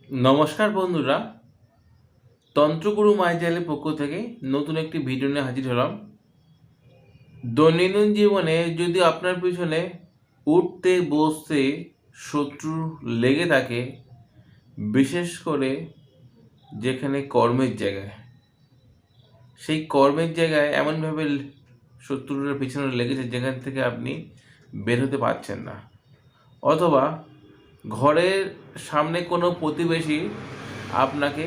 নমস্কার বন্ধুরা, তন্ত্রগুরু মাইজালের পক্ষ থেকে নতুন একটি ভিডিও নিয়ে হাজির হলাম। দৈনন্দিন জীবনে যদি আপনার পিছনে উঠতে বসতে শত্রু লেগে থাকে, বিশেষ করে যেখানে কর্মের জায়গায়, সেই কর্মের জায়গায় এমনভাবে শত্রুরা পিছনে লেগেছে যেখান থেকে আপনি বের হতে পারছেন না, অথবা ঘরের সামনে কোনো প্রতিবেশী আপনাকে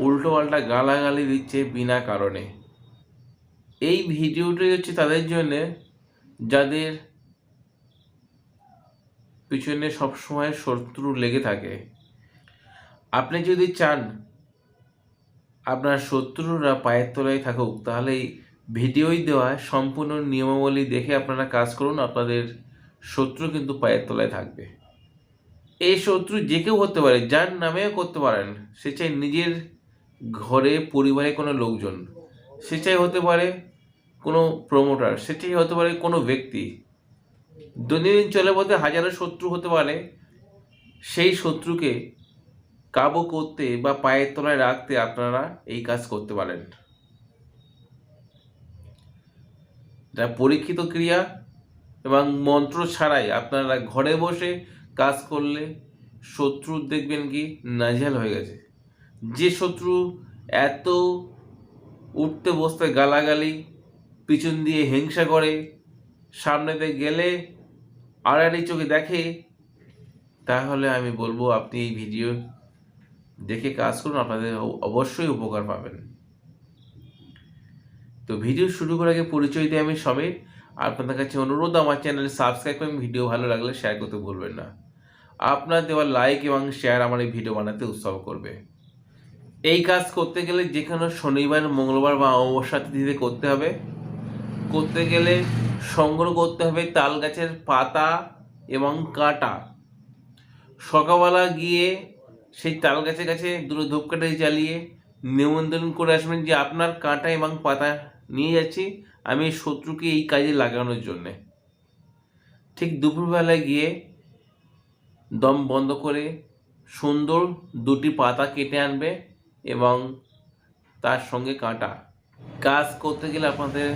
উল্টোপাল্টা গালাগালি দিচ্ছে বিনা কারণে। এই ভিডিওটি হচ্ছে তাদের জন্য যাদের পিছনে সবসময় শত্রু লেগে থাকে। আপনি যদি চান আপনার শত্রুরা পায়ের তলায় থাকুক, তাহলে এই ভিডিওই দেওয়া সম্পূর্ণ নিয়মাবলী দেখে আপনারা কাজ করুন, আপনাদের শত্রু কিন্তু পায়ের তলায় থাকবে। এই শত্রু যে কেউ হতে পারে, যার নামেও করতে পারেন। সে চাই নিজের ঘরে পরিবারে কোনো লোকজন, সে চাই হতে পারে কোনো প্রমোটার, সে চাই হতে পারে কোনো ব্যক্তি। দৈনন্দিন চলে পথে হাজারো শত্রু হতে পারে। সেই শত্রুকে কাবু করতে বা পায়ের তলায় রাখতে আপনারা এই কাজ করতে পারেন। যা পরীক্ষিত ক্রিয়া এবং মন্ত্র ছাড়াই আপনারা ঘরে বসে কাজ করলে শত্রু দেখবেন কি নাজেহাল হয়ে গেছে। যে শত্রু এত উঠতে বসতে গালাগালি, পিছন দিয়ে হিংসা করে, সামনেতে গেলে আড়াআড়ি চোখে দেখে, তাহলে আমি বলবো আপনি এই ভিডিও দেখে কাজ করুন, আপনাদের অবশ্যই উপকার পাবেন। তো ভিডিও শুরু করার আগে পরিচয় দিয়ে আমি সমীর। আপনাদের কাছে অনুরোধ, আমার চ্যানেলে সাবস্ক্রাইব করবেন, ভিডিও ভালো লাগলে শেয়ার করতে ভুলবেন না। আপনার দেওয়া লাইক এবং শেয়ার আমার এই ভিডিও বানাতে উৎসাহ করবে। এই কাজ করতে গেলে যে কোনো শনিবার, মঙ্গলবার বা অমাবস্যা তিথিতে করতে হবে। করতে গেলে সংগ্রহ করতে হবে তাল গাছের পাতা এবং কাঁটা। সকালবেলা গিয়ে সেই তাল গাছের কাছে দুটো ধূপকাঠি জ্বালিয়ে নিমন্ত্রণ করে আসবেন যে আপনার কাঁটা এবং পাতা নিয়ে যাচ্ছি আমি শত্রুকে এই কাজে লাগানোর জন্যে। ঠিক দুপুরবেলায় গিয়ে দম বন্ধ করে সুন্দর দুটি পাতা কেটে আনবে এবং তার সঙ্গে কাঁটা। কাজ করতে গেলে আপনাদের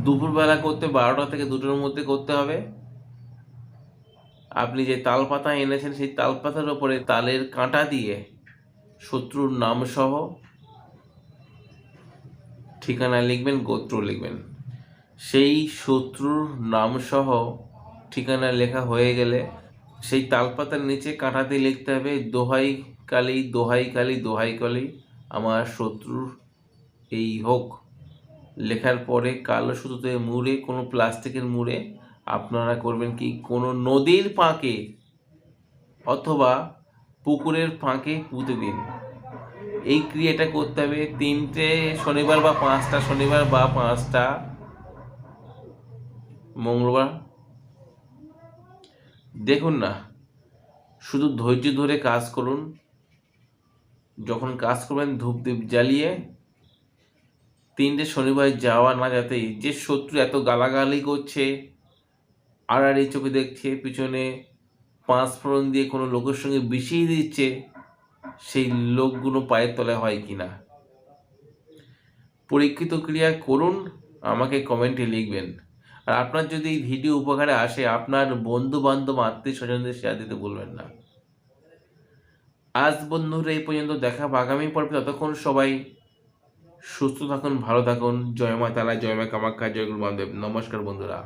দুপুরবেলা করতে 12টা থেকে 2টোর মধ্যে করতে হবে। আপনি যে তাল পাতা এনেছেন সেই তাল পাতার ওপরে তালের কাঁটা দিয়ে শত্রুর নাম সহ ঠিকানা লিখবেন, গোত্র লিখবেন। সেই শত্রুর নাম সহ ঠিকানা লেখা হয়ে গেলে সেই তালপাতার নিচে কাঁটা দিয়ে লিখতে হবে, দোহাই কালী, দোহাই কালী, দোহাই কালী আমার শত্রুর এই হোক। লেখার পরে কালো সুতোতে মুড়ে, কোনো প্লাস্টিকের মুড়ে আপনারা করবেন কি, কোনো নদীর পাঁকে অথবা পুকুরের ফাঁকে পুঁতে দিন। এই ক্রিয়াটা করতে হবে 3টে শনিবার বা 5টা শনিবার বা 5টা মঙ্গলবার। দেখুন না, শুধু ধৈর্য ধরে কাজ করুন। যখন কাজ করবেন ধূপদীপ জ্বালিয়ে 3টে শনিবার যাওয়া না যাতেই যে শত্রু এত গালাগালি করছে, আড়াআড়ি চোখে দেখছে, পিছনে 5 ফোড়ন দিয়ে কোনো লোকের সঙ্গে বিষিয়ে দিচ্ছে, সেই লোকগুলো পায়ের তলায় হয় কি না। পরীক্ষিত ক্রিয়া করুন, আমাকে কমেন্টে লিখবেন। আর আপনার যদি এই ভিডিও উপকারে আসে, আপনার বন্ধু বান্ধব আত্মীয় স্বজনদের শেয়ার দিতে ভুলবেন না। আজ বন্ধুরা এই পর্যন্ত, দেখা আগামী পর্বে। ততক্ষণ সবাই সুস্থ থাকুন, ভালো থাকুন। জয় মা তারা, জয় মা কামাখ্যা, জয় গুরু বামদেব। নমস্কার বন্ধুরা।